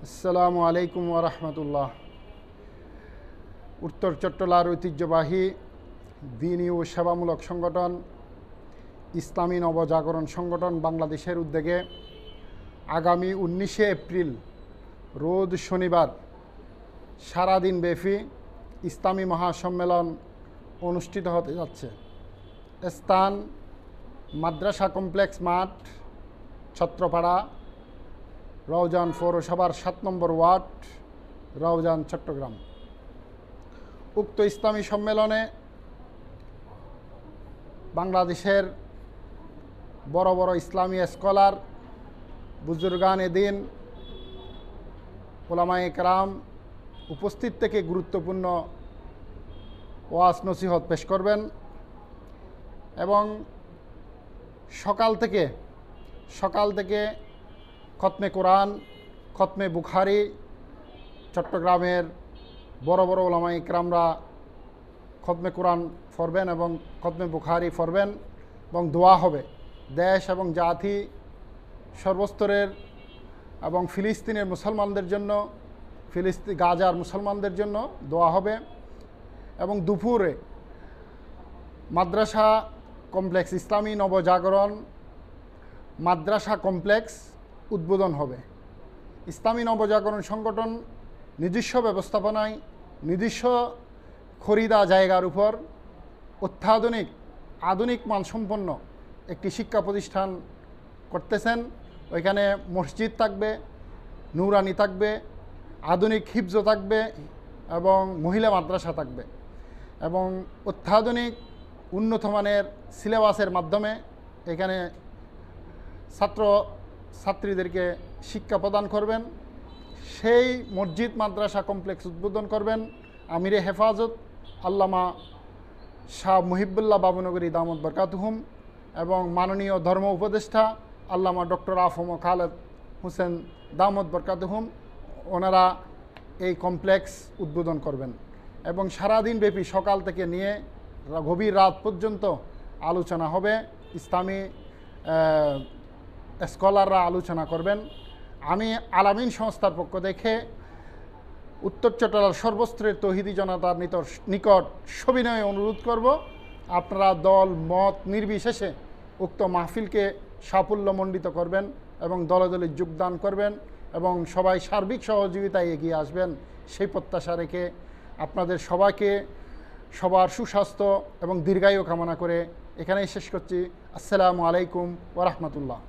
আসসালামু আলাইকুম ওয়া রাহমাতুল্লাহ। উত্তর চট্টলার ঐতিহ্যবাহী দ্বীনি ও সেবামূলক সংগঠন ইসলামী নবজাগরণ সংগঠন বাংলাদেশের উদ্যোগে আগামী 19শে এপ্রিল রোজ শনিবার সারাদিনব্যাপী ইসলামী মহাসম্মেলন অনুষ্ঠিত হতে যাচ্ছে। স্থান মাদ্রাসা কমপ্লেক্স মাঠ, ছত্রপাড়া, রাউজান পৌরসভার 7 নম্বর ওয়ার্ড, রাউজান, চট্টগ্রাম। উক্ত ইসলামী সম্মেলনে বাংলাদেশের বড় বড় ইসলামী স্কলার, বুজুর্গানে দিন, উলামায়ে কেরাম উপস্থিত থেকে গুরুত্বপূর্ণ ওয়াজ নসিহত পেশ করবেন এবং সকাল থেকে খতমে কোরআন, খতমে বুখারি, চট্টগ্রামের বড় বড় উলামায়ে কেরামরা খতমে কোরআন পড়বেন এবং খতমে বুখারি পড়বেন এবং দোয়া হবে। দেশ এবং জাতি সর্বস্তরের এবং ফিলিস্তিনের মুসলমানদের জন্য, গাজার মুসলমানদের জন্য দোয়া হবে। এবং দুপুরে মাদ্রাসা কমপ্লেক্স, ইসলামী নবজাগরণ মাদ্রাসা কমপ্লেক্স উদ্বোধন হবে। ইসলামী নবজাগরণ সংগঠন নিজস্ব ব্যবস্থাপনায়, নিজস্ব খরিদা জায়গার উপর আধুনিক মানসম্পন্ন একটি শিক্ষা প্রতিষ্ঠান করতেছেন। ওইখানে মসজিদ থাকবে, নুরানি থাকবে, আধুনিক হিফজ থাকবে এবং মহিলা মাদ্রাসা থাকবে এবং অত্যাধুনিক উন্নত মানের সিলেবাসের মাধ্যমে এখানে ছাত্রীদেরকে শিক্ষা প্রদান করবেন। সেই মসজিদ মাদ্রাসা কমপ্লেক্স উদ্বোধন করবেন আমিরে হেফাজত আল্লামা শাহ মুহিবুল্লাহ বাবুনগরী দামদ বরকাতুহুম এবং মাননীয় ধর্ম উপদেষ্টা আল্লামা ডক্টর আফম খালেদ হোসেন দামদ বরকাতুহুম। ওনারা এই কমপ্লেক্স উদ্বোধন করবেন এবং সারাদিনব্যাপী সকাল থেকে নিয়ে গভীর রাত পর্যন্ত আলোচনা হবে। ইসলামী স্কলাররা আলোচনা করবেন। আমি আলামিন সংস্থার পক্ষ থেকে উত্তর চট্টলার সর্বস্তরের তৌহিদি জনতার নিকট সবিনয়ে অনুরোধ করব, আপনারা দল মত নির্বিশেষে উক্ত মাহফিলকে সাফল্যমণ্ডিত করবেন এবং দলে দলে যোগদান করবেন এবং সবাই সার্বিক সহযোগিতায় এগিয়ে আসবেন, সেই প্রত্যাশা রেখে আপনাদের সবাইকে সবার সুস্বাস্থ্য এবং দীর্ঘায়ু কামনা করে এখানেই শেষ করছি। আসসালামু আলাইকুম ওয়া রাহমাতুল্লাহ।